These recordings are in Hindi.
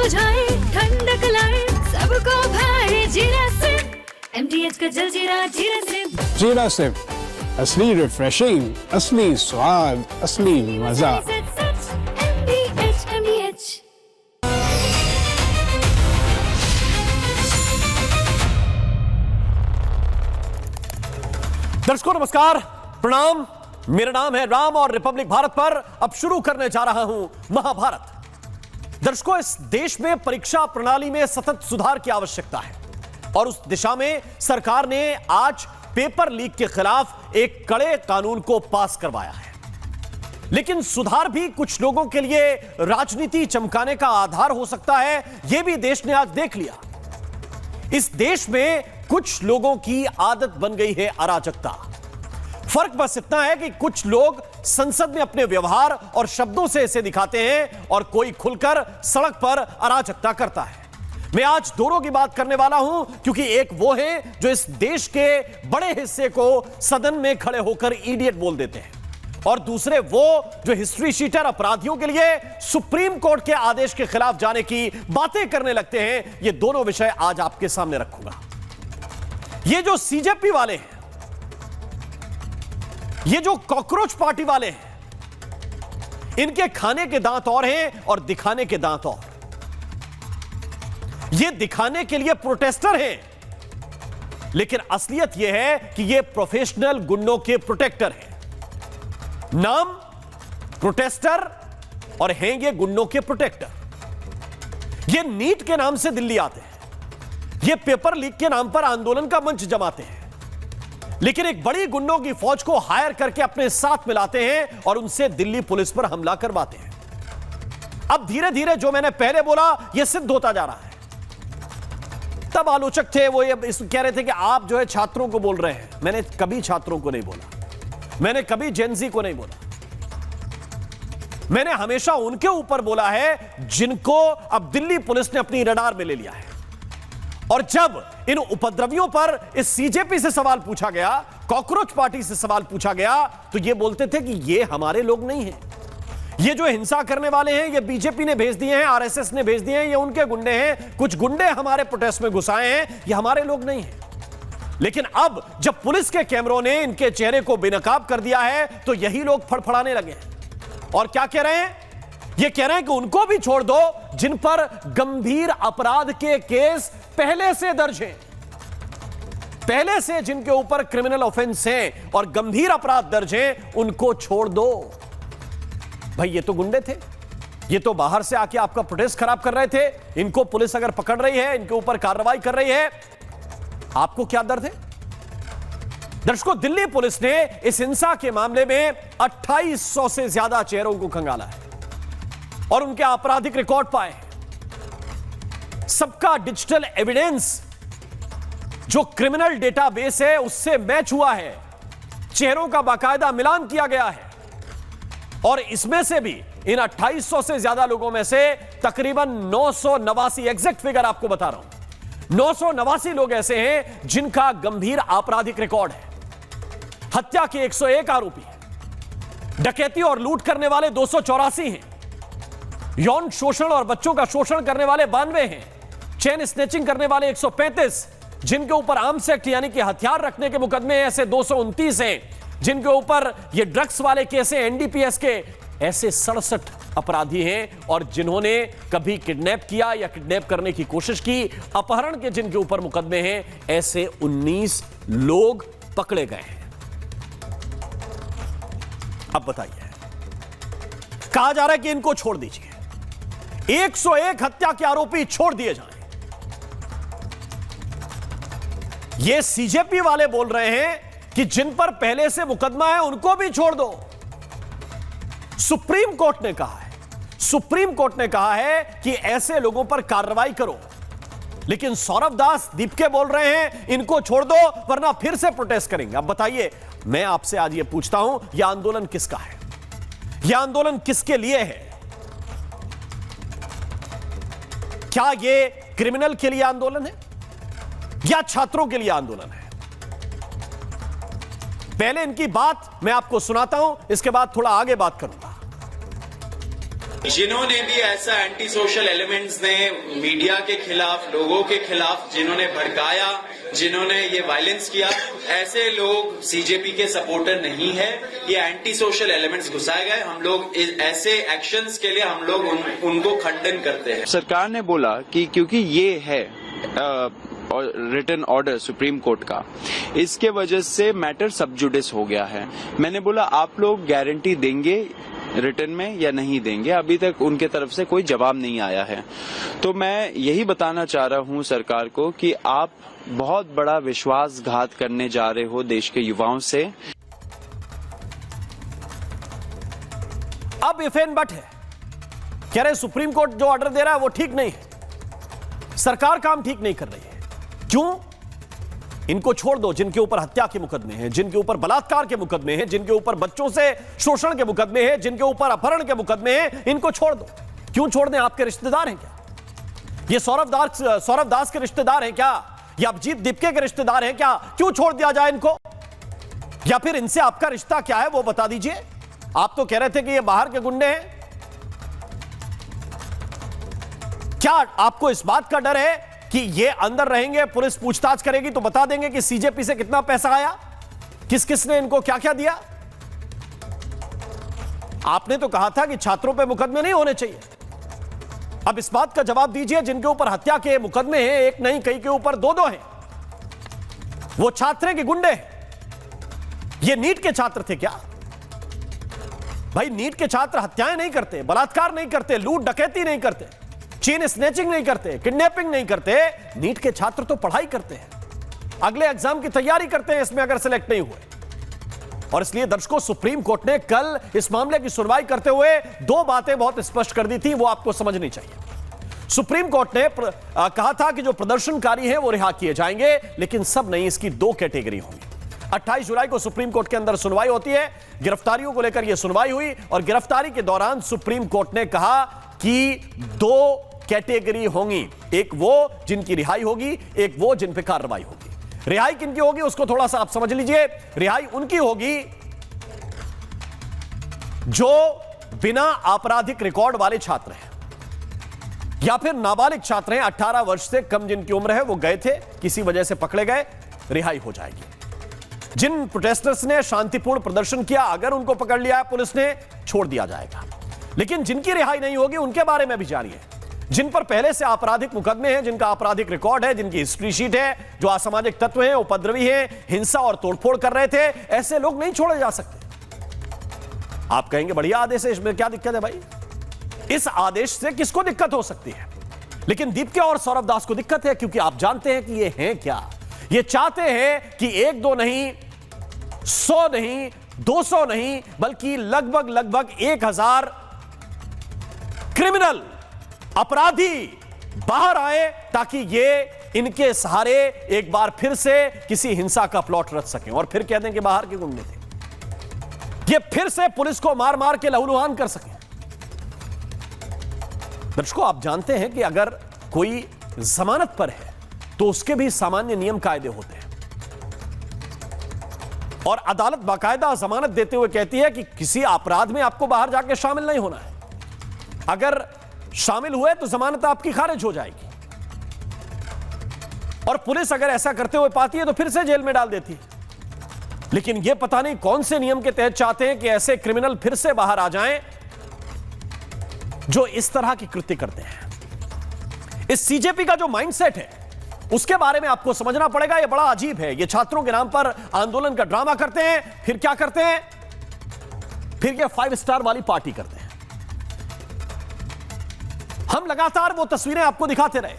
बुझाए, ठंडक लाए, सबको भाए जीरा सिप। MTH का जलजीरा जीरा सिप। जीरा सिप, असली रिफ्रेशिंग, असली स्वाद, असली मजा। MTH। दर्शकों नमस्कार, प्रणाम। मेरा नाम है राम और रिपब्लिक भारत पर अब शुरू करने जा रहा हूं महाभारत। दर्शकों, इस देश में परीक्षा प्रणाली में सतत सुधार की आवश्यकता है और उस दिशा में सरकार ने आज पेपर लीक के खिलाफ एक कड़े कानून को पास करवाया है। लेकिन सुधार भी कुछ लोगों के लिए राजनीति चमकाने का आधार हो सकता है, यह भी देश ने आज देख लिया। इस देश में कुछ लोगों की आदत बन गई है अराजकता। फर्क बस इतना है कि कुछ लोग संसद में अपने व्यवहार और शब्दों से इसे दिखाते हैं और कोई खुलकर सड़क पर अराजकता करता है। मैं आज दोनों की बात करने वाला हूं, क्योंकि एक वो है जो इस देश के बड़े हिस्से को सदन में खड़े होकर इडियट बोल देते हैं, और दूसरे वो जो हिस्ट्री शीटर अपराधियों के लिए सुप्रीम कोर्ट के आदेश के खिलाफ जाने की बातें करने लगते हैं। ये दोनों विषय आज आपके सामने रखूंगा। ये जो सीजेपी वाले हैं, ये जो कॉकरोच पार्टी वाले हैं, इनके खाने के दांत और हैं और दिखाने के दांत और। ये दिखाने के लिए प्रोटेस्टर हैं, लेकिन असलियत यह है कि ये प्रोफेशनल गुंडों के प्रोटेक्टर हैं। नाम प्रोटेस्टर और हैं ये गुंडों के प्रोटेक्टर। ये नीट के नाम से दिल्ली आते हैं, ये पेपर लीक के नाम पर आंदोलन का मंच जमाते हैं, लेकिन एक बड़ी गुंडों की फौज को हायर करके अपने साथ मिलाते हैं और उनसे दिल्ली पुलिस पर हमला करवाते हैं। अब धीरे धीरे जो मैंने पहले बोला यह सिद्ध होता जा रहा है। तब आलोचक थे वो ये कह रहे थे कि आप जो है छात्रों को बोल रहे हैं। मैंने कभी छात्रों को नहीं बोला, मैंने कभी जेनजी को नहीं बोला। मैंने हमेशा उनके ऊपर बोला है जिनको अब दिल्ली पुलिस ने अपनी रडार में ले लिया है। और जब इन उपद्रवियों पर इस सीजेपी से सवाल पूछा गया, कॉकरोच पार्टी से सवाल पूछा गया, तो ये बोलते थे कि ये हमारे लोग नहीं हैं, ये जो हिंसा करने वाले हैं ये बीजेपी ने भेज दिए हैं, आरएसएस ने भेज दिए हैं, ये उनके गुंडे हैं, कुछ गुंडे हमारे प्रोटेस्ट में घुसाए हैं, ये हमारे लोग नहीं हैं। लेकिन अब जब पुलिस के कैमरों ने इनके चेहरे को बेनकाब कर दिया है, तो यही लोग फड़फड़ाने लगे हैं और क्या कह रहे हैं? ये कह रहे हैं कि उनको भी छोड़ दो जिन पर गंभीर अपराध के केस पहले से दर्ज हैं, पहले से जिनके ऊपर क्रिमिनल ऑफेंस हैं और गंभीर अपराध दर्ज हैं, उनको छोड़ दो। भाई ये तो गुंडे थे, ये तो बाहर से आके आपका प्रोटेस्ट खराब कर रहे थे। इनको पुलिस अगर पकड़ रही है, इनके ऊपर कार्रवाई कर रही है, आपको क्या दर्द है? दर्शकों, दिल्ली पुलिस ने इस हिंसा के मामले में 2800 से ज्यादा चेहरों को खंगाला है और उनके आपराधिक रिकॉर्ड पाए। सबका डिजिटल एविडेंस जो क्रिमिनल डेटाबेस है उससे मैच हुआ है, चेहरों का बाकायदा मिलान किया गया है। और इसमें से भी इन 2800 से ज्यादा लोगों में से तकरीबन 989, एग्जैक्ट फिगर आपको बता रहा हूं, 989 लोग ऐसे हैं जिनका गंभीर आपराधिक रिकॉर्ड है। हत्या के 101 आरोपी हैं, डकैती और लूट करने वाले 284 हैं, यौन शोषण और बच्चों का शोषण करने वाले 92 हैं, चेन स्नेचिंग करने वाले 135, जिनके ऊपर आर्म्स एक्ट यानी कि हथियार रखने के मुकदमे ऐसे 229 हैं, जिनके ऊपर ये ड्रग्स वाले केस हैं, एनडीपीएस के ऐसे 67 अपराधी हैं, और जिन्होंने कभी किडनैप किया या किडनैप करने की कोशिश की, अपहरण के जिनके ऊपर मुकदमे हैं, ऐसे 19 लोग पकड़े गए हैं। अब बताइए, कहा जा रहा है कि इनको छोड़ दीजिए, 101 हत्या के आरोपी छोड़ दिए जाएं। ये सीजेपी वाले बोल रहे हैं कि जिन पर पहले से मुकदमा है उनको भी छोड़ दो। सुप्रीम कोर्ट ने कहा है, सुप्रीम कोर्ट ने कहा है कि ऐसे लोगों पर कार्रवाई करो, लेकिन सौरभ दास दीपके बोल रहे हैं इनको छोड़ दो वरना फिर से प्रोटेस्ट करेंगे। अब बताइए, मैं आपसे आज ये पूछता हूं, यह आंदोलन किसका है? यह आंदोलन किसके लिए है? क्या यह क्रिमिनल के लिए आंदोलन है या छात्रों के लिए आंदोलन है? पहले इनकी बात मैं आपको सुनाता हूं, इसके बाद थोड़ा आगे बात करूंगा। जिन्होंने भी ऐसा एंटी सोशल एलिमेंट्स ने मीडिया के खिलाफ, लोगों के खिलाफ जिन्होंने भड़काया, जिन्होंने ये वायलेंस किया, ऐसे लोग सीजेपी के सपोर्टर नहीं है। ये एंटी सोशल एलिमेंट्स घुसाए गए। हम लोग ऐसे एक्शंस के लिए हम लोग उनको खंडन करते हैं। सरकार ने बोला कि क्योंकि ये है रिटन ऑर्डर सुप्रीम कोर्ट का, इसके वजह से मैटर सब जुडिस हो गया है। मैंने बोला आप लोग गारंटी देंगे रिटर्न में या नहीं देंगे? अभी तक उनके तरफ से कोई जवाब नहीं आया है। तो मैं यही बताना चाह रहा हूं सरकार को कि आप बहुत बड़ा विश्वासघात करने जा रहे हो देश के युवाओं से। अब इफेन बट है, कह रहे सुप्रीम कोर्ट जो ऑर्डर दे रहा है वो ठीक नहीं है, सरकार काम ठीक नहीं कर रही है। क्यों? इनको छोड़ दो जिनके ऊपर हत्या के मुकदमे हैं, जिनके ऊपर बलात्कार के मुकदमे हैं, जिनके ऊपर बच्चों से शोषण के मुकदमे हैं, जिनके ऊपर अपहरण के मुकदमे हैं, इनको छोड़ दो। क्यों छोड़ दें? आपके रिश्तेदार हैं क्या? ये सौरभ दास के रिश्तेदार हैं क्या? या अभिजीत दीपके के रिश्तेदार हैं क्या? क्यों छोड़ दिया जाए इनको? या फिर इनसे आपका रिश्ता क्या है वो बता दीजिए। आप तो कह रहे थे कि ये बाहर के गुंडे हैं। क्या आपको इस बात का डर है कि ये अंदर रहेंगे, पुलिस पूछताछ करेगी तो बता देंगे कि सीजेपी से कितना पैसा आया, किस किस ने इनको क्या क्या दिया? आपने तो कहा था कि छात्रों पे मुकदमे नहीं होने चाहिए। अब इस बात का जवाब दीजिए, जिनके ऊपर हत्या के मुकदमे हैं, एक नहीं कई के ऊपर दो दो हैं, वो छात्र के गुंडे हैं। ये नीट के छात्र थे क्या? भाई नीट के छात्र हत्याएं नहीं करते, बलात्कार नहीं करते, लूट डकैती नहीं करते, चेन स्नैचिंग नहीं करते, किडनैपिंग नहीं करते। नीट के छात्र तो पढ़ाई करते हैं, अगले एग्जाम की तैयारी करते हैं इसमें अगर सिलेक्ट नहीं हुए। और इसलिए दर्शकों, सुप्रीम कोर्ट ने कल इस मामले की सुनवाई करते हुए दो बातें बहुत स्पष्ट कर दी थी, वो आपको समझनी चाहिए। सुप्रीम कोर्ट ने कहा था कि जो प्रदर्शनकारी हैं वो रिहा किए जाएंगे, लेकिन सब नहीं, इसकी दो कैटेगरी होंगी। 28 जुलाई को सुप्रीम कोर्ट के अंदर सुनवाई होती है, गिरफ्तारियों को लेकर यह सुनवाई हुई और गिरफ्तारी के दौरान सुप्रीम कोर्ट ने कहा कि दो कैटेगरी होंगी, एक वो जिनकी रिहाई होगी, एक वो जिन पे कार्रवाई होगी। रिहाई किनकी होगी उसको थोड़ा सा आप समझ लीजिए। रिहाई उनकी होगी जो बिना आपराधिक रिकॉर्ड वाले छात्र हैं या फिर नाबालिग छात्र हैं, 18 वर्ष से कम जिनकी उम्र है, वो गए थे किसी वजह से पकड़े गए, रिहाई हो जाएगी। जिन प्रोटेस्टर्स ने शांतिपूर्ण प्रदर्शन किया, अगर उनको पकड़ लिया है पुलिस ने, छोड़ दिया जाएगा। लेकिन जिनकी रिहाई नहीं होगी उनके बारे में भी जारी है, जिन पर पहले से आपराधिक मुकदमे हैं, जिनका आपराधिक रिकॉर्ड है, जिनकी हिस्ट्री शीट है, जो असामाजिक तत्व हैं, उपद्रवी हैं, हिंसा और तोड़फोड़ कर रहे थे, ऐसे लोग नहीं छोड़े जा सकते। आप कहेंगे बढ़िया आदेश है, इसमें क्या दिक्कत है भाई? इस आदेश से किसको दिक्कत हो सकती है? लेकिन दीपके और सौरभ दास को दिक्कत है, क्योंकि आप जानते हैं कि ये हैं क्या। ये चाहते हैं कि एक दो नहीं, 100 नहीं, 200 नहीं, बल्कि लगभग 1000 क्रिमिनल अपराधी बाहर आए, ताकि ये इनके सहारे एक बार फिर से किसी हिंसा का प्लॉट रच सकें और फिर कह दें कि बाहर के गुंडे थे। ये फिर से पुलिस को मार मार के लहूलुहान कर सकें। दर्शकों, आप जानते हैं कि अगर कोई जमानत पर है तो उसके भी सामान्य नियम कायदे होते हैं और अदालत बाकायदा जमानत देते हुए कहती है कि किसी अपराध में आपको बाहर जाके शामिल नहीं होना है। अगर शामिल हुए तो जमानत आपकी खारिज हो जाएगी और पुलिस अगर ऐसा करते हुए पाती है तो फिर से जेल में डाल देती है। लेकिन यह पता नहीं कौन से नियम के तहत चाहते हैं कि ऐसे क्रिमिनल फिर से बाहर आ जाएं जो इस तरह की कृत्य करते हैं। इस सीजेपी का जो माइंडसेट है उसके बारे में आपको समझना पड़ेगा। यह बड़ा अजीब है। ये छात्रों के नाम पर आंदोलन का ड्रामा करते हैं, फिर क्या करते हैं? फिर ये 5 स्टार वाली पार्टी करते हैं। हम लगातार वो तस्वीरें आपको दिखाते रहे।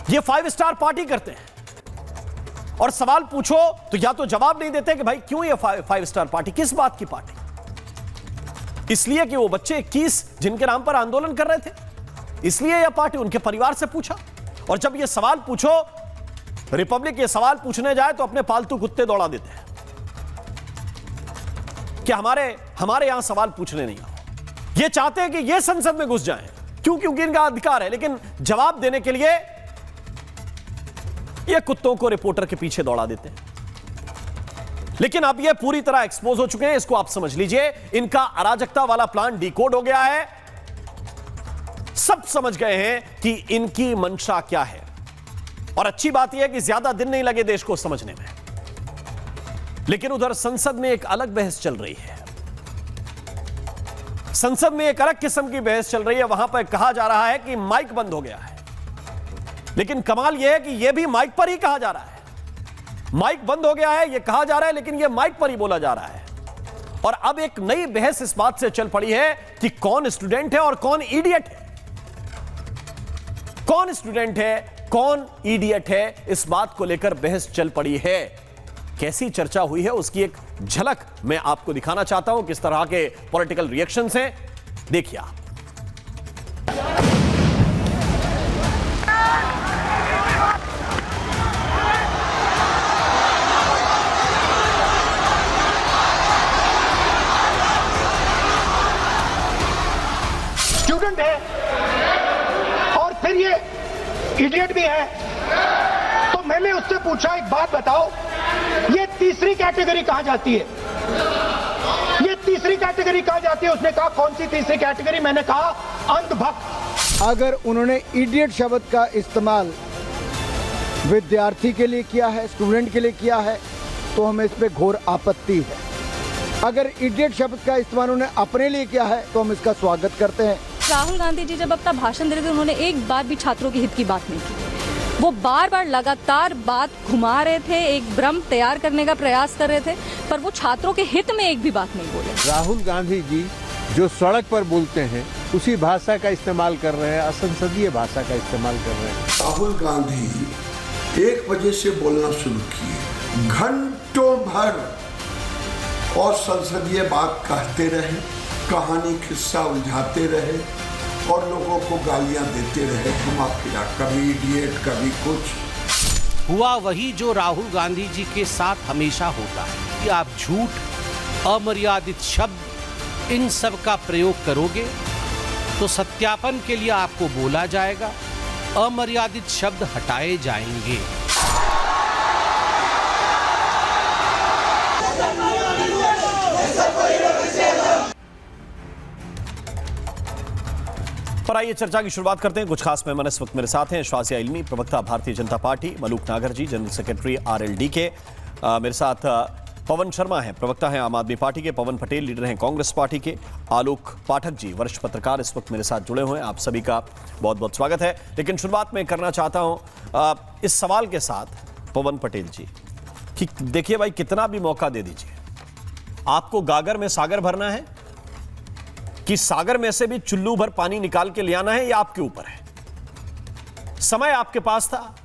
ये 5 स्टार पार्टी करते हैं और सवाल पूछो तो या तो जवाब नहीं देते कि भाई क्यों ये 5 स्टार पार्टी, किस बात की पार्टी? इसलिए कि वो बच्चे 21 जिनके नाम पर आंदोलन कर रहे थे, इसलिए यह पार्टी। उनके परिवार से पूछा और जब ये सवाल पूछो, रिपब्लिक ये सवाल पूछने जाए तो अपने पालतू कुत्ते दौड़ा देते हैं कि हमारे यहां सवाल पूछने नहीं आओ। ये चाहते हैं कि ये संसद में घुस जाएं, क्योंकि इनका अधिकार है, लेकिन जवाब देने के लिए ये कुत्तों को रिपोर्टर के पीछे दौड़ा देते हैं। लेकिन अब ये पूरी तरह एक्सपोज हो चुके हैं, इसको आप समझ लीजिए। इनका अराजकता वाला प्लान डिकोड हो गया है सब समझ गए हैं कि इनकी मंशा क्या है। और अच्छी बात यह है कि ज्यादा दिन नहीं लगे देश को समझने में। लेकिन उधर संसद में एक अलग बहस चल रही है। संसद में एक अलग किस्म की बहस चल रही है। वहां पर कहा जा रहा है कि माइक बंद हो गया है, लेकिन कमाल यह है कि यह भी माइक पर ही कहा जा रहा है। माइक बंद हो गया है यह कहा जा रहा है, लेकिन यह माइक पर ही बोला जा रहा है। और अब एक नई बहस इस बात से चल पड़ी है कि कौन स्टूडेंट है और कौन इडियट है। कौन स्टूडेंट है, कौन इडियट है, इस बात को लेकर बहस चल पड़ी है। कैसी चर्चा हुई है उसकी एक झलक मैं आपको दिखाना चाहता हूं। किस तरह के पॉलिटिकल रिएक्शंस हैं, देखिए आप। स्टूडेंट है और फिर ये इडियट भी है, तो मैंने उससे पूछा एक बात बताओ, ये तीसरी कैटेगरी कहां जाती है? ये तीसरी कैटेगरी कहां जाती है? उसने कहा कौन सी तीसरी कैटेगरी? मैंने कहा अंधभक्त। अगर उन्होंने इडियट शब्द का इस्तेमाल विद्यार्थी के लिए किया है, स्टूडेंट के लिए किया है, तो हमें इस पे घोर आपत्ति है। अगर इडियट शब्द का इस्तेमाल उन्होंने अपने लिए किया है तो हम इसका स्वागत करते हैं। राहुल गांधी जी जब अपना भाषण दे रहे थे उन्होंने एक बार भी छात्रों के हित की बात नहीं की। वो बार बार लगातार बात घुमा रहे थे, एक भ्रम तैयार करने का प्रयास कर रहे थे, पर वो छात्रों के हित में एक भी बात नहीं बोले। राहुल गांधी जी जो सड़क पर बोलते हैं उसी भाषा का इस्तेमाल कर रहे हैं, असंसदीय भाषा का इस्तेमाल कर रहे हैं। राहुल गांधी 1 बजे से बोलना शुरू किए, घंटों भर और संसदीय बात कहते रहे, कहानी किस्सा उलझाते रहे और लोगों को गालियां देते रहे, घुमा फिरा, कभी इडियट कभी कुछ। हुआ वही जो राहुल गांधी जी के साथ हमेशा होता है कि आप झूठ, अमर्यादित शब्द, इन सब का प्रयोग करोगे तो सत्यापन के लिए आपको बोला जाएगा, अमर्यादित शब्द हटाए जाएंगे। पर आइए चर्चा की शुरुआत करते हैं। कुछ खास मेहमान इस वक्त मेरे साथ हैं। शासिया इल्मी, प्रवक्ता भारतीय जनता पार्टी, मलूक नागर जी, जनरल सेक्रेटरी RLD के। मेरे साथ पवन शर्मा हैं, प्रवक्ता हैं आम आदमी पार्टी के। पवन पटेल, लीडर हैं कांग्रेस पार्टी के। आलोक पाठक जी, वरिष्ठ पत्रकार, इस वक्त मेरे साथ जुड़े हुए हैं। आप सभी का बहुत बहुत स्वागत है। लेकिन शुरुआत में करना चाहता हूं इस सवाल के साथ, पवन पटेल जी, कि देखिए भाई, कितना भी मौका दे दीजिए, आपको गागर में सागर भरना है कि सागर में से भी चुल्लू भर पानी निकाल के ले आना है, ये आपके ऊपर है। समय आपके पास था,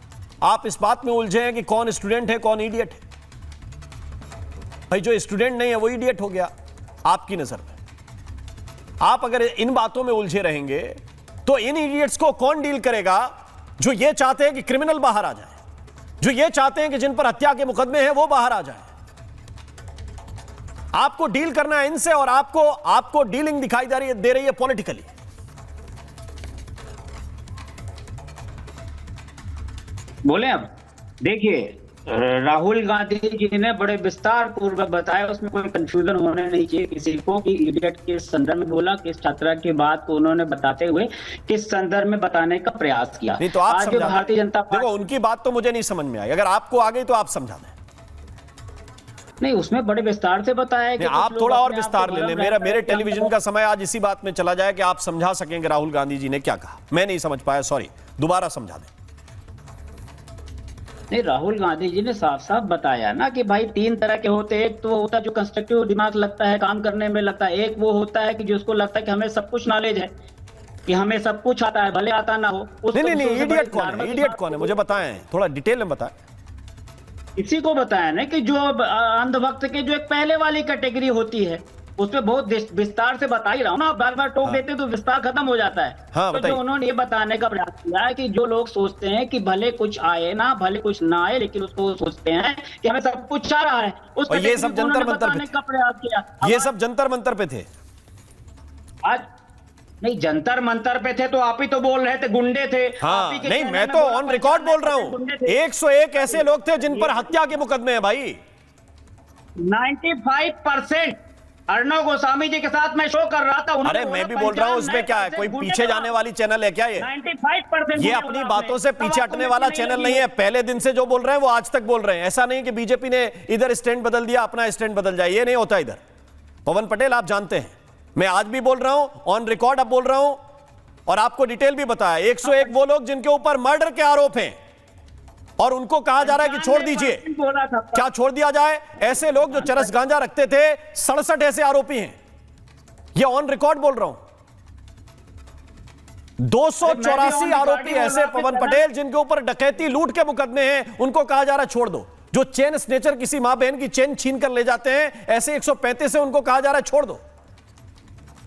आप इस बात में उलझे हैं कि कौन स्टूडेंट है कौन इडियट है। भाई जो स्टूडेंट नहीं है वो इडियट हो गया आपकी नजर में। आप अगर इन बातों में उलझे रहेंगे तो इन इडियट्स को कौन डील करेगा जो ये चाहते हैं कि क्रिमिनल बाहर आ जाए, जो ये चाहते हैं कि जिन पर हत्या के मुकदमे हैं वो बाहर आ जाए। आपको डील करना है इनसे और आपको डीलिंग दिखाई दे रही है पॉलिटिकली। बोले अब देखिए, राहुल गांधी जी ने बड़े विस्तार पूर्वक बताया, उसमें कोई कंफ्यूजन होने नहीं चाहिए किसी को कि इडियट के संदर्भ में बोला, किस छात्रा की बात को उन्होंने बताते हुए किस संदर्भ में बताने का प्रयास किया। नहीं तो आप आज भारतीय जनता पार्टी, देखो उनकी बात तो मुझे नहीं समझ में आई, अगर आपको आ गई तो आप समझा दें। नहीं, उसमें बड़े विस्तार से बताया कि आप थोड़ा और विस्तार ले लें। मेरे टेलीविजन का समय आज इसी बात में चला जाए कि आप समझा सकेंगे राहुल गांधी जी ने क्या कहा। मैं नहीं समझ पाया, सॉरी, दोबारा समझा दें। नहीं, राहुल गांधी जी ने साफ साफ बताया ना कि भाई 3 तरह के होते हैं। एक तो वो होता है जो कंस्ट्रक्टिव दिमाग लगता है, काम करने में लगता है। एक वो होता है कि जिसको लगता है कि हमें सब कुछ नॉलेज है, कि हमें सब कुछ आता है, भले आता ना हो। नहीं, इडियट कौन है? इडियट कौन है मुझे बताएं, थोड़ा डिटेल में बताएं। इसी को बताया ना कि जो अंधभक्त के जो एक पहले वाली कैटेगरी होती है, उसमें बहुत विस्तार से बता ही रहा हूँ ना। बार बार टोक देते तो विस्तार खत्म हो जाता है। तो जो उन्होंने ये बताने का प्रयास किया है कि जो लोग सोचते हैं कि भले कुछ आए ना, भले कुछ ना आए, लेकिन उसको सोचते हैं कि हमें सब कुछ आ रहा है, उस और ये सब जंतर मंतर बताने का प्रयास किया। ये सब जंतर मंतर पे थे। आज नहीं, जंतर मंतर पे थे तो आप ही तो बोल रहे थे गुंडे थे। हाँ, नहीं, मैं तो ऑन रिकॉर्ड बोल रहा हूँ, 101 ऐसे लोग थे जिन पर हत्या के मुकदमे हैं भाई। 95% अर्णव गोस्वामी जी के साथ मैं शो कर रहा था। अरे मैं भी बोल रहा हूँ, उसमें क्या है, कोई पीछे जाने वाली चैनल है क्या ये? 95% ये अपनी बातों से पीछे हटने वाला चैनल नहीं है। पहले दिन से जो बोल रहे हैं वो आज तक बोल रहे हैं। ऐसा नहीं कि बीजेपी ने इधर स्टैंड बदल दिया, अपना स्टैंड बदल जाए, ये नहीं होता इधर। पवन पटेल आप जानते हैं, मैं आज भी बोल रहा हूं, ऑन रिकॉर्ड अब बोल रहा हूं, और आपको डिटेल भी बताया। 101 वो लोग जिनके ऊपर मर्डर के आरोप हैं और उनको कहा जा रहा है कि छोड़ दीजिए। क्या छोड़ दिया जाए? ऐसे लोग जो चरस गांजा रखते थे, 67 ऐसे आरोपी हैं। ये ऑन रिकॉर्ड बोल रहा हूं। 284 आरोपी ऐसे पवन पटेल जिनके ऊपर डकैती लूट के मुकदमे हैं, उनको कहा जा रहा है छोड़ दो। जो चेन स्नेचर किसी मां बहन की चेन छीन कर ले जाते हैं, ऐसे 135 है, उनको कहा जा रहा है छोड़ दो।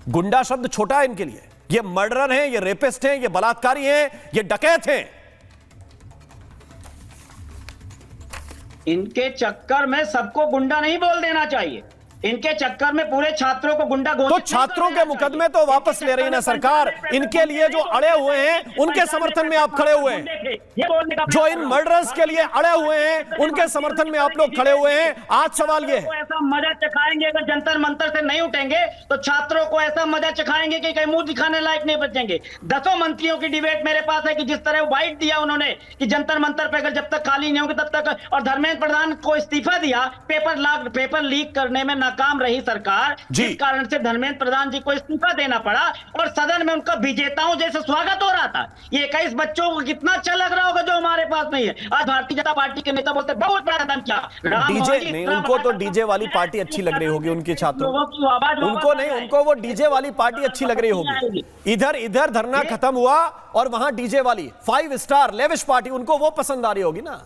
गुंडा शब्द छोटा है इनके लिए। ये मर्डरर हैं, ये रेपिस्ट हैं, ये बलात्कारी हैं, ये डकैत हैं। इनके चक्कर में सबको गुंडा नहीं बोल देना चाहिए। इनके चक्कर में पूरे छात्रों को गुंडा घोषित तो छात्रों के मुकदमे तो वापस ले रही ना सरकार। इनके लिए जो अड़े हुए हैं उनके समर्थन में आप खड़े हुए हैं। जो इन मर्डरर्स के लिए अड़े हुए हैं उनके समर्थन में आप लोग खड़े हुए हैं। आज सवाल ये है, ऐसा मजा चखाएंगे अगर जंतर मंतर से नहीं उठेंगे तो छात्रों को ऐसा मजा चखाएंगे कि कहीं मुंह दिखाने लायक नहीं बचेंगे। 10 मंत्रियों की डिबेट मेरे पास है कि जिस तरह वाइट दिया उन्होंने कि जंतर मंतर पे अगर जब तक खाली नहीं होंगे तब तक, और धर्मेंद्र प्रधान को इस्तीफा दिया पेपर लीक करने में नाकाम रही सरकार, जिस कारण से धर्मेंद्र प्रधान जी को इस्तीफा देना पड़ा और सदन में उनका विजेताओं जैसे स्वागत हो रहा था। ये 21 बच्चों को कितना अच्छा लग रहा होगा जो हमारे पास नहीं है। आज भारतीय जनता पार्टी के नेता बोलते बहुत बड़ा कदम किया। डीजे नहीं, उनको तो डीजे वाली पार्टी अच्छी लग रही होगी उनके छात्रों उनको नहीं, उनको वो डीजे वाली पार्टी अच्छी लग रही होगी। इधर धरना खत्म हुआ और वहां डीजे वाली 5 स्टार लेविश पार्टी, उनको वो पसंद आ रही होगी ना?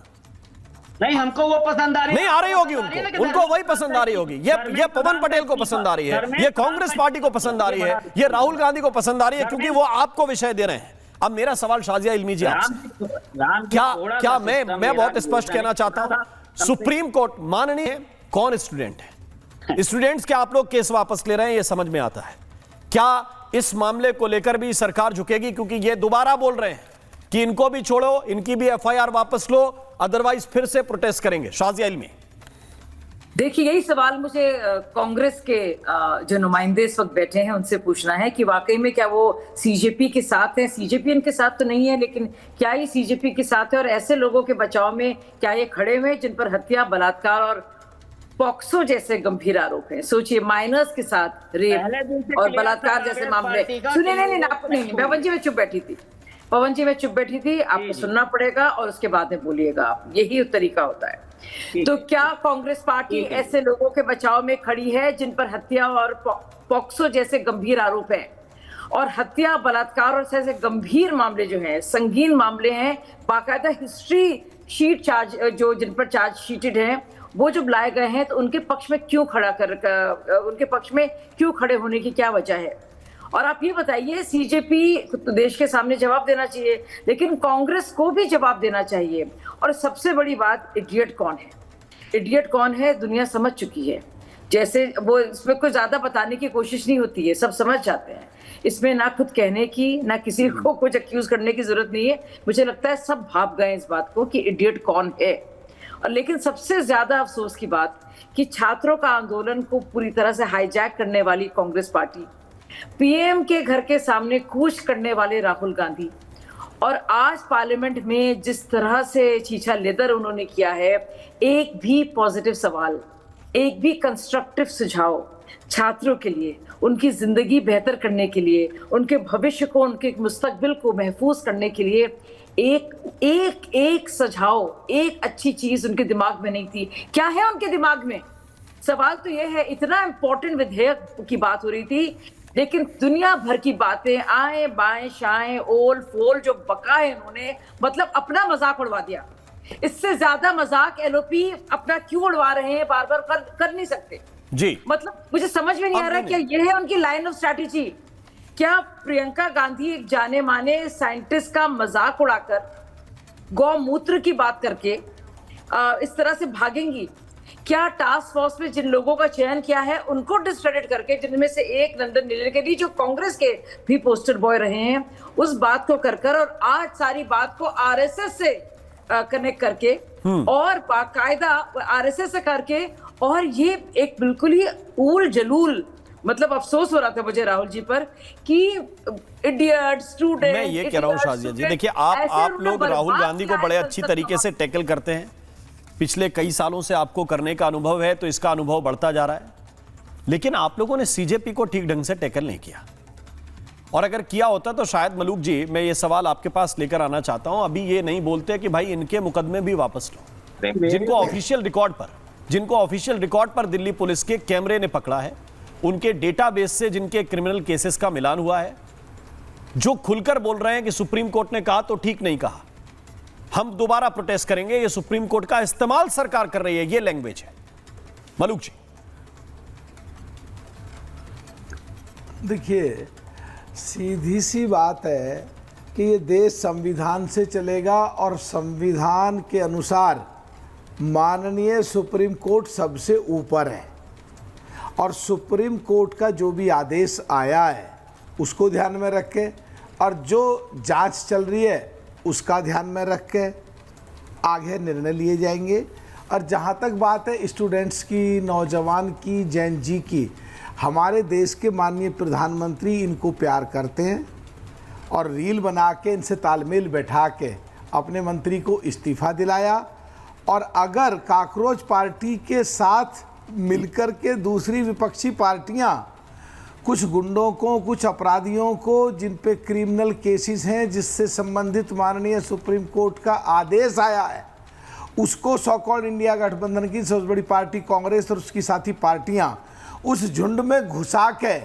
नहीं, हमको वो पसंद आ रही नहीं आ रही होगी, उनको वही पसंद आ रही होगी। ये पवन पटेल को पसंद आ रही है, ये कांग्रेस पार्टी को पसंद आ रही है, ये राहुल गांधी को पसंद आ रही है, क्योंकि वो आपको विषय दे रहे हैं। अब मेरा सवाल शाजिया इल्मी जी आपसे, क्या मैं बहुत स्पष्ट कहना चाहता हूं, सुप्रीम कोर्ट माननीय कौन स्टूडेंट है, स्टूडेंट्स के आप लोग केस वापस ले रहे हैं, ये समझ में आता है। क्या इस मामले को लेकर भी सरकार झुकेगी? क्योंकि ये दोबारा बोल रहे हैं कि इनको भी छोड़ो, इनकी भी एफआईआर वापस लो, अदरवाइज फिर से प्रोटेस्ट करेंगे। शाजिया इल्मी, देखिए यही सवाल मुझे कांग्रेस के जो नुमाइंदे इस वक्त बैठे हैं उनसे पूछना है कि वाकई में क्या वो सीजेपी के साथ है? सीजेपी इनके साथ तो नहीं है, लेकिन क्या ये सीजेपी के साथ है? और ऐसे लोगों के बचाव में क्या ये खड़े हुए जिन पर हत्या, बलात्कार और पॉक्सो जैसे गंभीर आरोप हैं? सोचिए, माइनर्स के साथ रेप और बलात्कार जैसे मामले। सुनिए, नहीं, पवन जी मैं चुप बैठी थी, आपको सुनना पड़ेगा और उसके बाद में बोलिएगा आप, यही तरीका होता है। तो क्या कांग्रेस पार्टी ऐसे लोगों के बचाव में खड़ी है जिन पर हत्या और पॉक्सो जैसे गंभीर आरोप हैं? और हत्या, बलात्कार और ऐसे गंभीर मामले जो हैं, संगीन मामले हैं, बाकायदा हिस्ट्री शीट चार्ज जो जिन पर चार्ज शीटेड हैं, वो जब लाए गए हैं तो उनके पक्ष में क्यों खड़े होने की क्या वजह है? और आप ये बताइए, सीजेपी तो देश के सामने जवाब देना चाहिए, लेकिन कांग्रेस को भी जवाब देना चाहिए। और सबसे बड़ी बात, इडियट कौन है दुनिया समझ चुकी है। जैसे वो इसमें कोई ज्यादा बताने की कोशिश नहीं होती है, सब समझ जाते हैं। इसमें ना खुद कहने की, ना किसी को कुछ एक्यूज करने की जरूरत नहीं है। मुझे लगता है सब भाप गए इस बात को कि इडियट कौन है। और लेकिन सबसे ज्यादा अफसोस की बात कि छात्रों का आंदोलन को पूरी तरह से हाईजैक करने वाली कांग्रेस पार्टी, पीएम के घर के सामने कूच करने वाले राहुल गांधी, और आज पार्लियामेंट में जिस तरह से छीछा लेदर उन्होंने किया है, एक भी पॉजिटिव सवाल, एक भी कंस्ट्रक्टिव सुझाव छात्रों के लिए, उनकी जिंदगी बेहतर करने के लिए, उनके भविष्य को, उनके मुस्तकबिल को महफूज करने के लिए एक सुझाव, एक अच्छी चीज उनके दिमाग में नहीं थी। क्या है उनके दिमाग में? सवाल तो यह है, इतना इंपॉर्टेंट विधेयक की बात हो रही थी, लेकिन दुनिया भर की बातें, आए बाएं शाएं ओल फोल जो बका है इन्होंने, मतलब अपना मजाक उड़वा दिया। इससे ज्यादा मजाक एलओपी अपना क्यों उड़वा रहे हैं, बार बार कर नहीं सकते जी। मतलब मुझे समझ में नहीं आ रहा क्या ये है उनकी लाइन ऑफ स्ट्रैटेजी? क्या प्रियंका गांधी एक जाने माने साइंटिस्ट का मजाक उड़ाकर, गौमूत्र की बात करके इस तरह से भागेंगी? क्या टास्क फोर्स में जिन लोगों का चयन किया है उनको डिस्क्रेडिट करके, जिनमें से एक लंदन नीलगिरी जो कांग्रेस के भी पोस्टर बॉय रहे हैं, उस बात को कर और आज सारी बात को आरएसएस से कनेक्ट करके और बाकायदा आरएसएस से करके, और ये एक बिल्कुल ही ऊल जलूल, मतलब अफसोस हो रहा था मुझे राहुल जी पर कि इडियट स्टूडेंट। मैं ये कह रहा हूं शाजिया जी, देखिए आप लोग राहुल गांधी को बड़े अच्छी तरीके से टैकल करते हैं, पिछले कई सालों से आपको करने का अनुभव है, तो इसका अनुभव बढ़ता जा रहा है, लेकिन आप लोगों ने सीजेपी को ठीक ढंग से टैकल नहीं किया। और अगर किया होता तो शायद मलूक जी, मैं ये सवाल आपके पास लेकर आना चाहता हूं, अभी ये नहीं बोलते कि भाई इनके मुकदमे भी वापस लो। जिनको ऑफिशियल रिकॉर्ड पर दिल्ली पुलिस के कैमरे ने पकड़ा है, उनके डेटाबेस से जिनके क्रिमिनल केसेस का मिलान हुआ है, जो खुलकर बोल रहे हैं कि सुप्रीम कोर्ट ने कहा तो ठीक नहीं कहा, हम दोबारा प्रोटेस्ट करेंगे, ये सुप्रीम कोर्ट का इस्तेमाल सरकार कर रही है, ये लैंग्वेज है। मलूक जी देखिए, सीधी सी बात है कि ये देश संविधान से चलेगा और संविधान के अनुसार माननीय सुप्रीम कोर्ट सबसे ऊपर है, और सुप्रीम कोर्ट का जो भी आदेश आया है उसको ध्यान में रख के, और जो जांच चल रही है उसका ध्यान में रख के आगे निर्णय लिए जाएंगे। और जहाँ तक बात है स्टूडेंट्स की, नौजवान की, जैन जी की, हमारे देश के माननीय प्रधानमंत्री इनको प्यार करते हैं और रील बना के इनसे तालमेल बैठा के अपने मंत्री को इस्तीफा दिलाया। और अगर कॉकरोच पार्टी के साथ मिलकर के दूसरी विपक्षी पार्टियां कुछ गुंडों को, कुछ अपराधियों को, जिन पे क्रिमिनल केसेस हैं, जिससे संबंधित माननीय सुप्रीम कोर्ट का आदेश आया है, उसको सो कॉल्ड इंडिया गठबंधन की सबसे बड़ी पार्टी कांग्रेस और उसकी साथी पार्टियां उस झुंड में घुसा के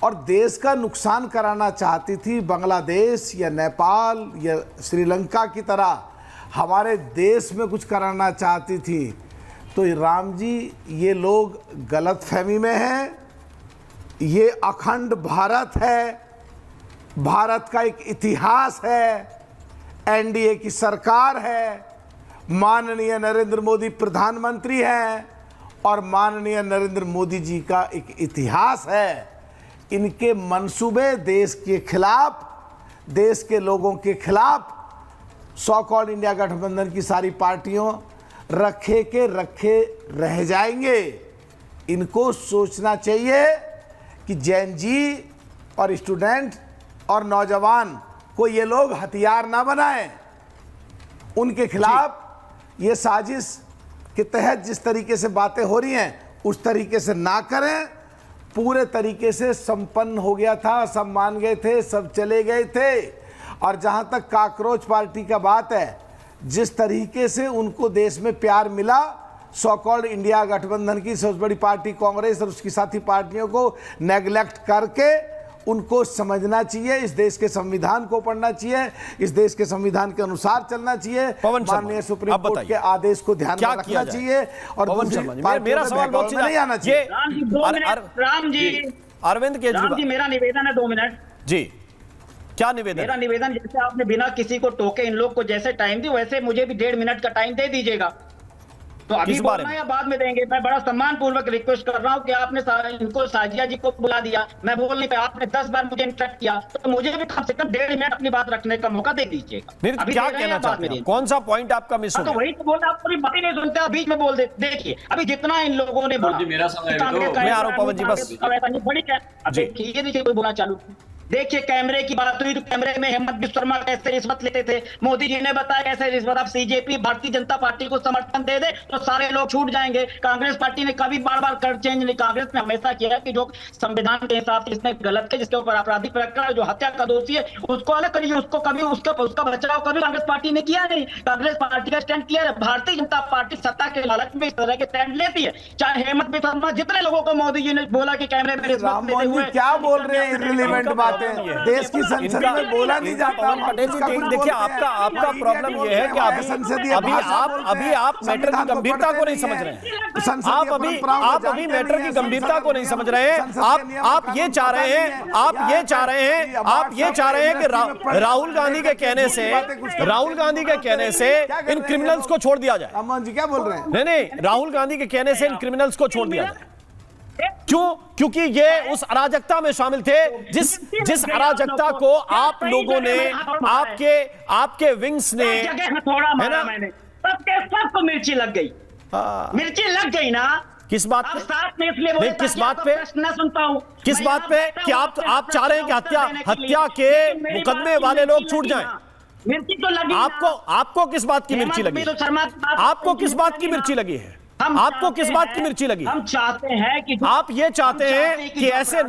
और देश का नुकसान कराना चाहती थी, बांग्लादेश या नेपाल या श्रीलंका की तरह हमारे देश में कुछ कराना चाहती थी, तो राम जी ये लोग गलतफहमी में हैं। ये अखंड भारत है, भारत का एक इतिहास है, एनडीए की सरकार है, माननीय नरेंद्र मोदी प्रधानमंत्री हैं और माननीय नरेंद्र मोदी जी का एक इतिहास है। इनके मंसूबे देश के खिलाफ, देश के लोगों के खिलाफ सो कॉल्ड इंडिया गठबंधन की सारी पार्टियों रखे के रखे रह जाएंगे। इनको सोचना चाहिए कि जैन जी और स्टूडेंट और नौजवान को ये लोग हथियार ना बनाएं। उनके खिलाफ ये साजिश के तहत जिस तरीके से बातें हो रही हैं उस तरीके से ना करें। पूरे तरीके से संपन्न हो गया था, सब मान गए थे, सब चले गए थे। और जहाँ तक कॉकरोच पार्टी का बात है, जिस तरीके से उनको देश में प्यार मिला, सो कॉल्ड इंडिया गठबंधन की सबसे बड़ी पार्टी कांग्रेस और उसकी साथी पार्टियों को नेगलेक्ट करके उनको समझना चाहिए, इस देश के संविधान को पढ़ना चाहिए, इस देश के संविधान के अनुसार चलना चाहिए, माननीय सुप्रीम कोर्ट के आदेश को ध्यान में रखना चाहिए और मेरा सवाल बहुत सीधा नहीं आना चाहिए। राम जी अरविंद केजरीवाल, मेरा निवेदन है 2 मिनट जी। क्या निवेदन? मेरा निवेदन, जैसे आपने बिना किसी को टोके इन लोग को जैसे टाइम दी, वैसे मुझे भी 1.5 मिनट का टाइम दे दीजिएगा। तो अभी बोलना या बाद में देंगे? मैं बड़ा सम्मान पूर्वक रिक्वेस्ट कर रहा हूँ कि आपने इनको साजिया जी को बुला दिया, मैं बोल नहीं पाया, आपने 10 बार मुझे इंटरप्ट किया, तो मुझे भी कम से कम 1.5 मिनट अपनी बात रखने का मौका दे दीजिएगा। क्या कहना चाहते हैं? कौन सा पॉइंट आपका मिस हो गया? तो वही तो बोलते, आप पूरी बात ही नहीं सुनते, आप बीच में बोल दे। देखिए अभी जितना इन लोगों ने बोला, मैं आ रहा हूं पवन जी, बस देखिए कोई बोला चालू। देखिए कैमरे की बात हुई तो कैमरे में हेमंत बिस्वा शर्मा कैसे रिश्वत लेते थे, मोदी जी ने बताया कैसे रिश्वत। अब सीजेपी भारतीय जनता पार्टी को समर्थन दे दे तो सारे लोग छूट जाएंगे। कांग्रेस पार्टी ने कभी बार बार कर चेंज नहीं, कांग्रेस ने हमेशा किया कि जो संविधान के हिसाब से इसने गलत है, जिसके ऊपर आपराधिक प्रकरण, जो हत्या का दोषी है उसको अलग करिए, उसको कभी उसका बचाव कभी कांग्रेस पार्टी ने किया नहीं। कांग्रेस पार्टी का स्टैंड क्लियर है। भारतीय जनता पार्टी सत्ता के लालच में इस तरह के स्टैंड लेती है। चाहे हेमंत बिस्वा शर्मा, जितने लोगों को मोदी जी ने बोला कि कैमरे में रिश्वत लेते हुए, क्या बोल रहे हैं इररिलेवेंट बातें, देश की संसद में बोला नहीं जाता। पटेल जी देखिए, आपका प्रॉब्लम ये है कि अभी आप मैटर की गंभीरता को नहीं समझ रहे हैं। आप अभी मैटर की गंभीरता को नहीं समझ रहे हैं। आप ये चाह रहे हैं कि राहुल गांधी के कहने से इन क्रिमिनल्स को छोड़ दिया जाए। अमन जी क्या बोल रहे हैं? नहीं, राहुल गांधी के कहने से इन क्रिमिनल्स को छोड़ दिया जाए। क्यों? क्योंकि ये उस अराजकता में शामिल थे जिस अराजकता को आप लोगों ने, आपके विंग्स ने, है ना, सबके सबको मिर्ची लग गई। मिर्ची लग गई ना। किस बात पे? साथ में इसलिए बोले किस बात पे? प्रश्न सुनता हूँ किस बात पे कि आप चाह रहे हैं कि हत्या के मुकदमे वाले लोग छूट जाएं? मिर्ची तो लगी। आपको किस बात की मिर्ची लगी? आपको किस बात की मिर्ची लगी है? आपको किस बात की मिर्ची लगी? हम चाहते हैं कि आप ये चाहते हैं कि ऐसे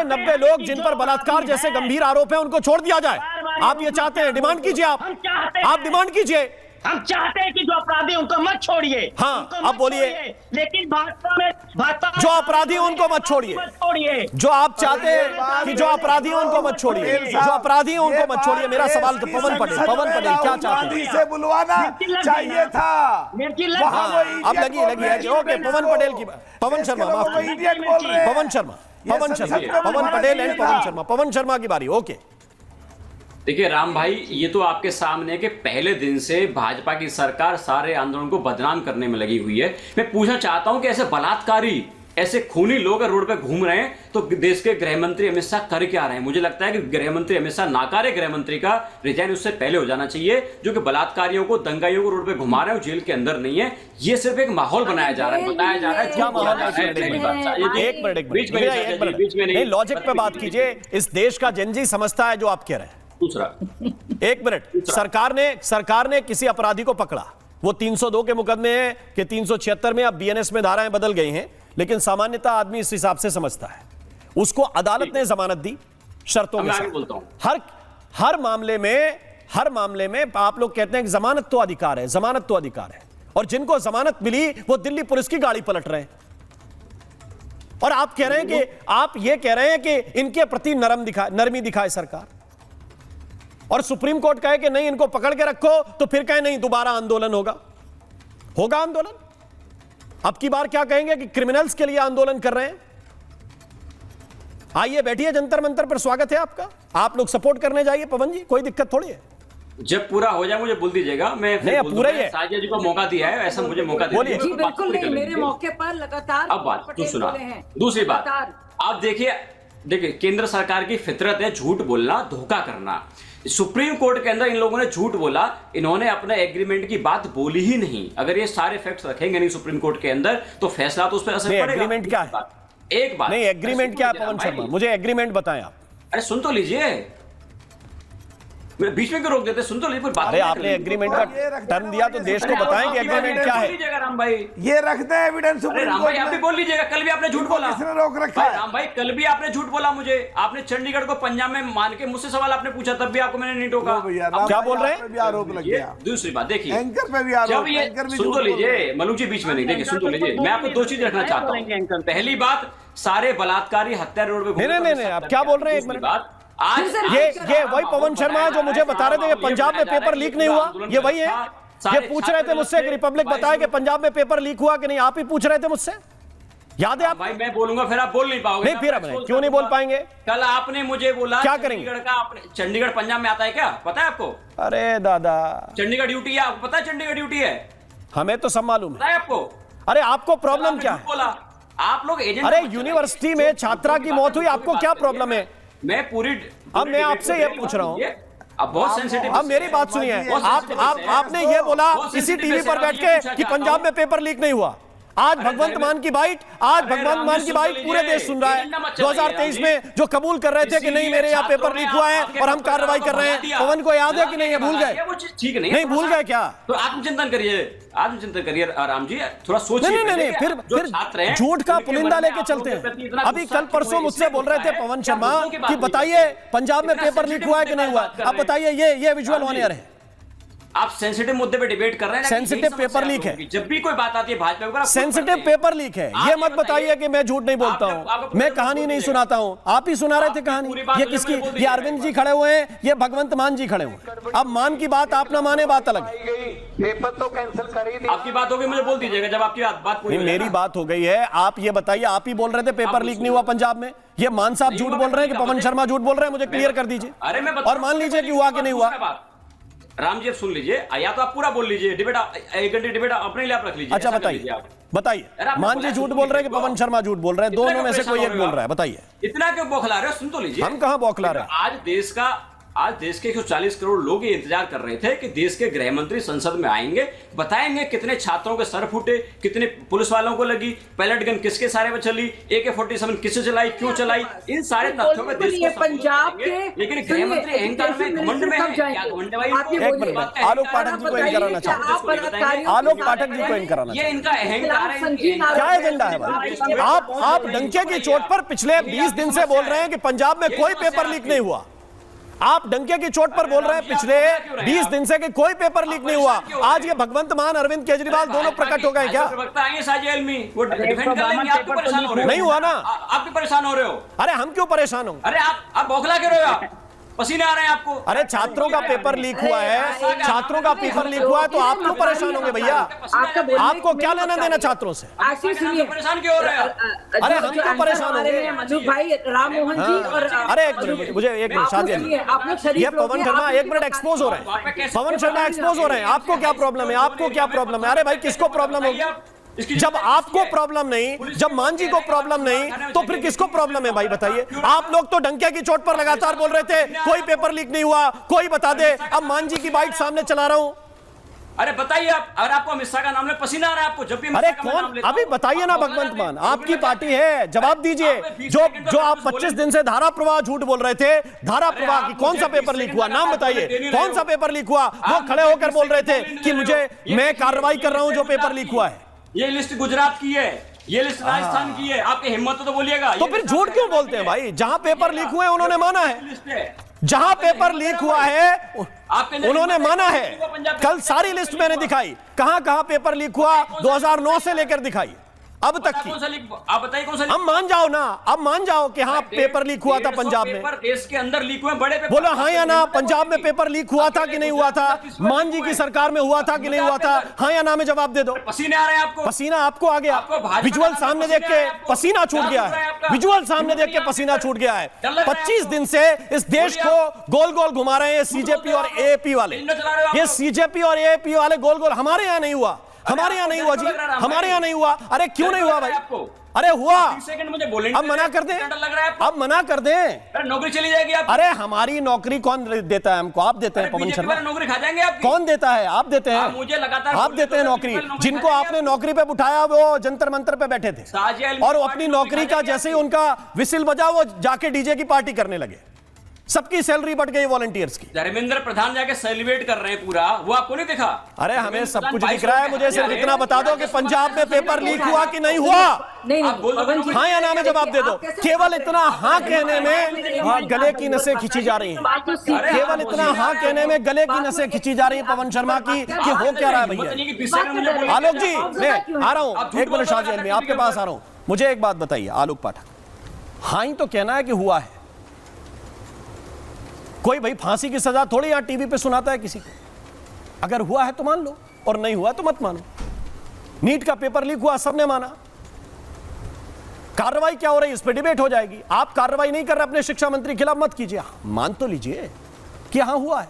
90 लोग जिन पर बलात्कार जैसे गंभीर आरोप है उनको छोड़ दिया जाए। आप ये चाहते हैं? डिमांड कीजिए। आप डिमांड कीजिए। हम चाहते हैं कि जो अपराधी उनको मत छोड़िए। हाँ, अब बोलिए। लेकिन भाजपा जो अपराधी उनको मत छोड़िए। जो आप चाहते हैं कि जो अपराधी उनको मत छोड़िए, जो अपराधी उनको मत छोड़िए। मेरा सवाल तो पवन पटेल क्या चाहते हैं? से बुलवाना चाहिए था। अब लगी ओके। पवन पटेल की पवन शर्मा पवन पटेल एंड पवन शर्मा की बारी। ओके, देखिए राम भाई, ये तो आपके सामने है कि पहले दिन से भाजपा की सरकार सारे आंदोलन को बदनाम करने में लगी हुई है। मैं पूछना चाहता हूं कि ऐसे बलात्कारी, ऐसे खूनी लोग रोड पे घूम रहे हैं तो देश के गृह मंत्री अमित शाह कर क्या रहे हैं? मुझे लगता है कि गृह मंत्री अमित शाह नाकारे गृह मंत्री का रिजाइन उससे पहले हो जाना चाहिए, जो कि बलात्कारियों को, दंगाइयों को रोड पे घुमा रहे हैं, जेल के अंदर नहीं है। ये सिर्फ एक माहौल बनाया जा रहा है, बताया जा रहा है। क्या माहौल? एक मिनट, लॉजिक पे बात कीजिए। इस देश का जनजी समझता है जो आप कह रहे हैं। दूसरा, एक मिनट, सरकार ने किसी अपराधी को पकड़ा, वो 302 के मुकदमे हैं कि 376 में, अब बीएनएस में धाराएं बदल गई हैं, लेकिन सामान्यतः आदमी इस हिसाब से समझता है। उसको अदालत ने जमानत दी शर्तों के साथ। हर मामले में आप लोग कहते हैं कि जमानत तो अधिकार है, और जिनको जमानत मिली वो दिल्ली पुलिस की गाड़ी पलट रहे हैं। और आप ये कह रहे हैं कि इनके प्रति नरमी दिखाए सरकार, और सुप्रीम कोर्ट कहे कि नहीं इनको पकड़ के रखो, तो फिर कहे नहीं दोबारा आंदोलन होगा आंदोलन। अब की बार क्या कहेंगे कि क्रिमिनल्स के लिए आंदोलन कर रहे हैं? आइए बैठिए जंतर मंतर पर, स्वागत है आपका। आप लोग सपोर्ट करने जाइए पवन जी, कोई दिक्कत थोड़ी है। जब पूरा हो जाए मुझे बोल दीजिएगा। मैं पूरा ही है। साजिया जी को मौका दिया है, ऐसा मुझे मौका दीजिए। जी बिल्कुल नहीं, मेरे मौके पर लगातार। अब बात तो सुना। दूसरी बात, आप देखिए केंद्र सरकार की फितरत है झूठ बोलना, धोखा करना। सुप्रीम कोर्ट के अंदर इन लोगों ने झूठ बोला, इन्होंने अपने एग्रीमेंट की बात बोली ही नहीं। अगर ये सारे फैक्ट्स रखेंगे नहीं सुप्रीम कोर्ट के अंदर तो फैसला तो उस पर असर पड़ेगा। एग्रीमेंट क्या है? एक बात नहीं, एग्रीमेंट क्या है पवन शर्मा? मुझे एग्रीमेंट बताएं आप। अरे सुन तो लीजिए, बीच में क्यों रोक देते? सुन तो लीजिए। अरे आपने एग्रीमेंट का टर्म दिया तो देश को बताएं कि एग्रीमेंट क्या है। राम भाई ये रखते हैं एविडेंस। राम भाई आप भी बोल लीजिएगा। कल भी आपने झूठ बोला। किसने रोक रखा है? राम भाई कल भी आपने झूठ बोला मुझे। आपने चंडीगढ़ को पंजाब में मान के मुझसे सवाल आपने पूछा, तब भी आपको मैंने नहीं टोका। क्या बोल रहे हैं? आरोप लग गया। दूसरी बात देखिए, एंकर पे भी आरोप। सुन तो लीजिए मनुज जी, बीच में नहीं। देखिए सुन तो लीजिए, मैं आपको दो चीज रखना चाहता हूँ। पहली बात, सारे बलात्कारी हत्या रोड पे नहीं, आप क्या बोल रहे हैं? एक मिनट, आज ये वही पवन शर्मा है जो मुझे बता रहे थे कि पंजाब में पेपर लीक नहीं हुआ। ये वही है। ये पूछ रहे थे मुझसे कि रिपब्लिक बताए कि पंजाब में पेपर लीक हुआ कि नहीं। आप ही पूछ रहे थे मुझसे, याद है आप? भाई मैं बोलूंगा फिर आप बोल नहीं पाओगे। नहीं, फिर क्यों नहीं बोल पाएंगे? कल आपने मुझे बोला क्या करेंगे? चंडीगढ़ पंजाब में आता है क्या? पता है आपको? अरे दादा, चंडीगढ़ ड्यूटी है, आपको पता है चंडीगढ़ ड्यूटी है? हमें तो सब मालूम है आपको। अरे आपको प्रॉब्लम क्या है? आप लोग एजेंट। अरे यूनिवर्सिटी में छात्रा की मौत हुई, आपको क्या प्रॉब्लम है? मैं पूरी अब मैं आपसे ये पूछ रहा हूँ, अब बहुत सेंसिटिव। अब मेरी बात सुनिए। आपने ये बोला इसी टीवी पर बैठ के कि पंजाब में पेपर लीक नहीं हुआ। आज भगवंत मान की बाइट पूरे देश सुन रहा है। 2023 में जो कबूल कर रहे थे कि नहीं मेरे यहाँ पेपर लीक हुआ है और हम कार्रवाई कर रहे हैं, पवन को याद है कि नहीं? ये भूल गए? ठीक नहीं, नहीं भूल गए क्या? तो आत्मचिंतन करिए राम जी, थोड़ा सोचिए। नहीं, फिर झूठ का पुलिंदा लेके चलते हैं। अभी कल परसों मुझसे बोल रहे थे पवन शर्मा कि बताइए पंजाब में पेपर लीक हुआ है कि नहीं हुआ। अब बताइए, ये विजुअल ऑन एयर है। आप सेंसिटिव मुद्दे पे डिबेट कर रहे हैं। सेंसिटिव पेपर लीक है। जब भी कोई बात आती है भाजपा पर, सेंसिटिव पेपर लीक है। ये मत बताइए कि मैं झूठ नहीं बोलता हूँ, मैं कहानी नहीं सुनाता हूँ। आप ही सुना रहे थे कहानी। ये किसकी? ये अरविंद जी खड़े हुए हैं, ये भगवंत मान जी खड़े हुए। अब मान की बात आप ना माने, बात अलग है। पेपर तो कैंसिल कर ही दी। आपकी बात होगी, मुझे बोल दीजिएगा जब आपकी बात पूरी। मेरी बात हो गई है। आप ये बताइए, आप ही बोल रहे थे पेपर लीक नहीं हुआ पंजाब में। ये मान साहब झूठ बोल रहे हैं कि पवन शर्मा झूठ बोल रहे हैं? मुझे क्लियर कर दीजिए। और मान लीजिए कि हुआ कि नहीं हुआ। राम जी सुन लीजिए, या तो आप पूरा बोल लीजिए, डिबेट 1 घंटे डिबेट अपने लिए आप रख लीजिए। अच्छा बताइए, मान जी झूठ बोल रहे हैं कि पवन शर्मा झूठ बोल रहे हैं? दोनों में से कोई एक बोल रहा है, बताइए। इतना क्यों बौखला रहे हो? सुन तो लीजिए। हम कहां बौखला रहे हैं? आज देश का आज देश के 140 करोड़ लोग ये इंतजार कर रहे थे कि देश के गृह मंत्री संसद में आएंगे, बताएंगे कितने छात्रों के सर फूटे, कितने पुलिस वालों को लगी, पैलेट गन किसके सारे में चली, AK-47 किससे चलाई, क्यों चलाई, इन सारे तथ्यों में देश को पंजाब के, लेकिन गृह मंत्री अहंकार में, घमंड में है, क्या घमंड है भाई? आलोक पाठक जी को इन कराना चाहते, आलोक पाठक जी को इन कराना, ये इनका अहंकार है, क्या एजेंडा है भाई? आप डंके की चोट पर पिछले 20 दिन से बोल रहे हैं कि पंजाब में कोई पेपर लीक नहीं हुआ। आप डंके की चोट पर बोल रहे हैं पिछले 20 दिन से कि कोई पेपर लीक नहीं हुआ। आज ये भगवंत मान, अरविंद केजरीवाल दोनों प्रकट हो गए क्या? नहीं हुआ ना? आप भी परेशान हो रहे हो? अरे हम क्यों परेशान हो? अरे आप बौखला क्यों रहे हो? आप पसीने आ रहे हैं आपको? अरे छात्रों का पेपर लीक हुआ है, छात्रों का पेपर लीक हुआ है तो आप क्यों परेशान होंगे भैया? आपको क्या लेना देना छात्रों से? परेशान क्यों हो रहे हैं? अरे हम क्यों परेशान होंगे? मधु भाई, राम मोहन जी और अरे एक मिनट, मुझे एक मिनट, शादी ये पवन शर्मा एक मिनट एक्सपोज हो रहे हैं, पवन शर्मा एक्सपोज हो रहे हैं। आपको क्या प्रॉब्लम है? आपको क्या प्रॉब्लम है? अरे भाई किसको प्रॉब्लम होगी? जब आपको प्रॉब्लम नहीं, जब मांझी को प्रॉब्लम नहीं, तो फिर किसको प्रॉब्लम है भाई बताइए? आप लोग तो डंके की चोट पर लगातार बोल रहे थे कोई पेपर लीक नहीं हुआ, कोई बता दे। अब मांझी की बाइट सामने चला रहा हूं। अरे बताइए आप, अगर आपको अमित शाह का नाम ले पसीना आ रहा है आपको जब भी? अरे कौन? अभी बताइए ना भगवंत मान, आपकी पार्टी है, जवाब दीजिए। जो आप 25 दिन से धारा प्रवाह झूठ बोल रहे थे, धारा प्रवाह की कौन सा पेपर लीक हुआ? नाम बताइए, कौन सा पेपर लीक हुआ? वो खड़े होकर बोल रहे थे कि मैं कार्रवाई कर रहा हूं जो पेपर लीक हुआ है। ये लिस्ट गुजरात की है, ये लिस्ट राजस्थान की है, आपकी हिम्मत तो बोलिएगा। तो फिर झूठ क्यों बोलते हैं भाई? जहां पेपर लीक हुए उन्होंने माना है, जहां पेपर लीक हुआ है उन्होंने माना है। कल सारी लिस्ट मैंने दिखाई, कहां कहां पेपर लीक हुआ 2009 से लेकर दिखाई अब तक की। आप बताइए कौन सा? अब मान जाओ ना, अब मान जाओ कि हाँ पेपर लीक हुआ था पंजाब में। देश के अंदर लीक हुए बड़े पेपर, बोला हाँ या ना? पंजाब में पेपर लीक हुआ था कि नहीं हुआ था? मांझी की सरकार में हुआ था कि नहीं हुआ था? हाँ या ना में जवाब दे दो। पसीने आ रहे हैं आपको? पसीना आपको आ गया? विजुअल सामने देख के पसीना छूट गया है, विजुअल सामने देख के पसीना छूट गया है। 25 दिन से इस देश को गोल गोल घुमा रहे हैं CJP और AAP वाले। ये CJP और AAP वाले गोल गोल। हमारे यहाँ नहीं हुआ, हमारे यहाँ नहीं हुआ जी, हमारे यहाँ नहीं हुआ। अरे क्यों नहीं हुआ भाई? अरे हुआ, अब मना कर दें, अब मना कर दें, नौकरी चली जाएगी आप। अरे हमारी नौकरी कौन देता है हमको? आप देते हैं पवन शर्मा। नौकरी खा जाएंगे आप। कौन देता है? आप देते हैं। मुझे लगातार आप देते हैं नौकरी। जिनको आपने नौकरी पे उठाया वो जंतर मंतर पे बैठे थे और अपनी नौकरी का जैसे ही उनका विसिल बजा वो जाके डीजे की पार्टी करने लगे। सबकी सैलरी बढ़ गई वॉलंटियर्स की। धर्मेंद्र प्रधान जाके सेलिब्रेट कर रहे हैं पूरा, वो आपको नहीं दिखा? अरे हमें सब कुछ दिख रहा है। मुझे सिर्फ इतना बता दो कि पंजाब में पेपर लीक हुआ कि नहीं हुआ? हाँ या ना में जवाब दे दो। केवल इतना हाँ कहने में गले की नसें खींची जा रही हैं। केवल इतना हाँ कहने में गले की नसें खींची जा रही है पवन शर्मा की कि हो क्या रहा है भैया? आलोक जी मैं आ रहा हूं, एक मिनट शाहजेल में आपके पास आ रहा हूं। मुझे एक बात बताइए आलोक पाठक, हाँ ही तो कहना है कि हुआ है। कोई भाई फांसी की सजा थोड़ी यहां टीवी पे सुनाता है किसी को। अगर हुआ है तो मान लो और नहीं हुआ तो मत मानो। नीट का पेपर लीक हुआ, सबने माना। कार्रवाई क्या हो रही है इस पे डिबेट हो जाएगी। आप कार्रवाई नहीं कर रहे अपने शिक्षा मंत्री के खिलाफ, मत कीजिए। मान तो लीजिए कि हां हुआ है,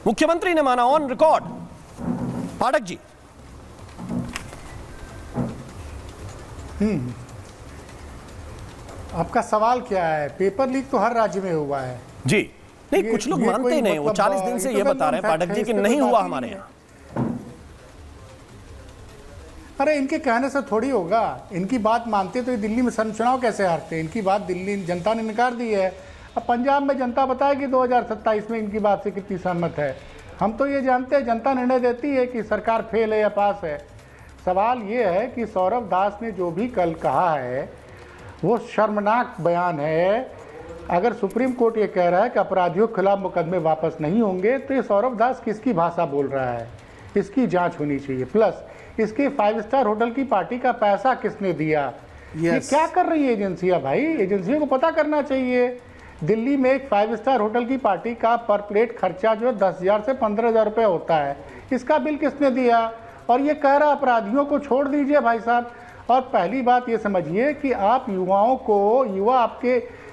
मुख्यमंत्री ने माना ऑन रिकॉर्ड। पाठक जी आपका सवाल क्या है? पेपर लीक तो हर राज्य में हुआ है जी। नहीं कुछ लोग मानते ही नहीं, वो 40 दिन से ये बता रहे हैं पाठक जी कि नहीं हुआ हमारे यहाँ। अरे इनके कहने से थोड़ी होगा, इनकी बात मानते तो ये दिल्ली में चुनाव कैसे हारते? इनकी बात दिल्ली जनता ने नकार दी है। अब पंजाब में जनता बताएगी 2027 में इनकी बात से कितनी सहमत है। हम तो ये जानते हैं जनता निर्णय देती है कि सरकार फेल है या पास है। सवाल ये है कि सौरभ दास ने जो भी कल कहा है वो शर्मनाक बयान है। अगर सुप्रीम कोर्ट ये कह रहा है कि अपराधियों के खिलाफ मुकदमे वापस नहीं होंगे तो ये सौरभ दास किसकी भाषा बोल रहा है? इसकी जांच होनी चाहिए। प्लस इसके 5 स्टार होटल की पार्टी का पैसा किसने दिया? ये क्या कर रही है एजेंसियां भाई? एजेंसियों को पता करना चाहिए। दिल्ली में एक 5 स्टार होटल की पार्टी का पर प्लेट खर्चा जो है 10,000 से 15,000 रुपये होता है। इसका बिल किसने दिया? और ये कह रहा अपराधियों को छोड़ दीजिए भाई साहब। और पहली बात ये समझिए कि आप युवाओं को,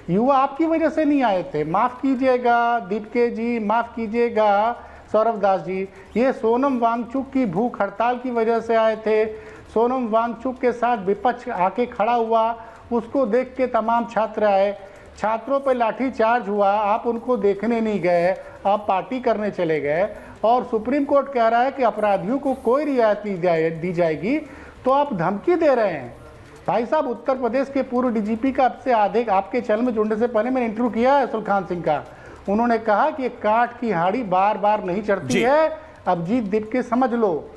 युवा आपकी वजह से नहीं आए थे। माफ़ कीजिएगा दीपके जी, माफ़ कीजिएगा सौरभ दास जी, ये सोनम वांगचुक की भूख हड़ताल की वजह से आए थे। सोनम वांगचुक के साथ विपक्ष आके खड़ा हुआ, उसको देख के तमाम छात्र आए। छात्रों पर लाठीचार्ज हुआ, आप उनको देखने नहीं गए, आप पार्टी करने चले गए, और सुप्रीम कोर्ट कह रहा है कि अपराधियों को कोई रियायत नहीं दी जाएगी, तो आप धमकी दे रहे हैं। भाई साहब, उत्तर प्रदेश के पूर्व डीजीपी का आपसे आधे आपके चैनल में जुड़ने से पहले मैंने इंटरव्यू किया है सुल्खान सिंह का। उन्होंने कहा कि काठ की हाड़ी बार बार नहीं चढ़ती है, अभिजीत दीपके समझ लो,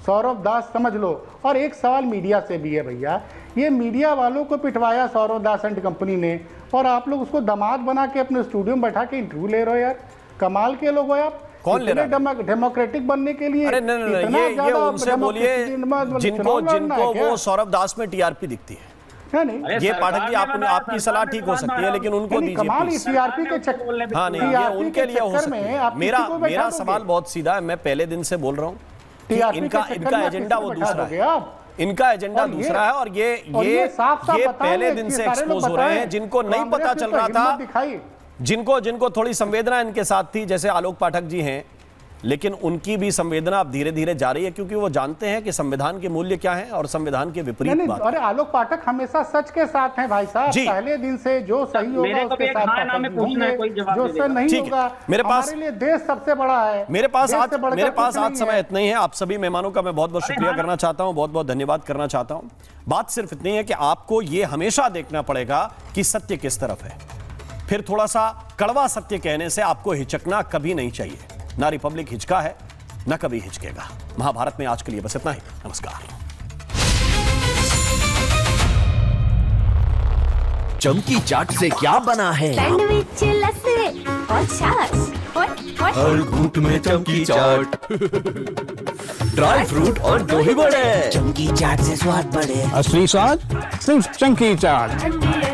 सौरभ दास समझ लो। और एक सवाल मीडिया से भी है भैया, ये मीडिया वालों को पिटवाया सौरभ दास एंड कंपनी ने, और आप लोग उसको दामाद बना के अपने स्टूडियो में बैठा के इंटरव्यू ले रहे हो यार। कमाल के लोग हो आप। कौन ले रहा है? डेमोक्रेटिक बनने के लिए। अरे ये उनसे बोलिए जिनको वो सौरभ दास में टीआरपी दिखती है। नहीं, ये पाठक जी आपकी सलाह ठीक हो सकती है, लेकिन उनको दीजिए टीआरपी के चक्कर। हाँ नहीं, ये उनके लिए हो सकती है। मेरा सवाल बहुत सीधा है, मैं पहले दिन से बोल रहा हूँ कि इनका एजेंडा वो दूसरा है, इनका एजेंडा दूसरा है, और ये पहले दिन से एक्सपोज हो रहे हैं। जिनको नहीं पता चल रहा था, जिनको थोड़ी संवेदना इनके साथ थी, जैसे आलोक पाठक जी हैं, लेकिन उनकी भी संवेदना अब धीरे धीरे जा रही है, क्योंकि वो जानते हैं कि संविधान के मूल्य क्या हैं और संविधान के विपरीत बात। अरे आलोक पाठक हमेशा सच के साथ हैं भाई साहब, पहले दिन से जो सही होगा उसके साथ, जो सही नहीं होगा। मेरे पास हमारे लिए देश सबसे बड़ा है। मेरे पास आज समय इतना ही है। आप सभी मेहमानों का मैं बहुत बहुत शुक्रिया करना चाहता हूं, बहुत बहुत धन्यवाद करना चाहता हूं। बात सिर्फ इतनी है कि आपको ये हमेशा देखना पड़ेगा कि सत्य किस तरफ है। फिर थोड़ा सा कड़वा सत्य कहने से आपको हिचकना कभी नहीं चाहिए। ना रिपब्लिक हिचका है, ना कभी हिचकेगा। महाभारत में आज के लिए बस इतना ही। नमस्कार। चमकी चाट से क्या बना है? सैंडविच, लस्सी और छाछ और हर घूंट में चमकी चाट, ड्राई फ्रूट और दही बड़े। चमकी चाट से स्वाद बढ़े। असली स्वाद सिर्फ चमकी चाट।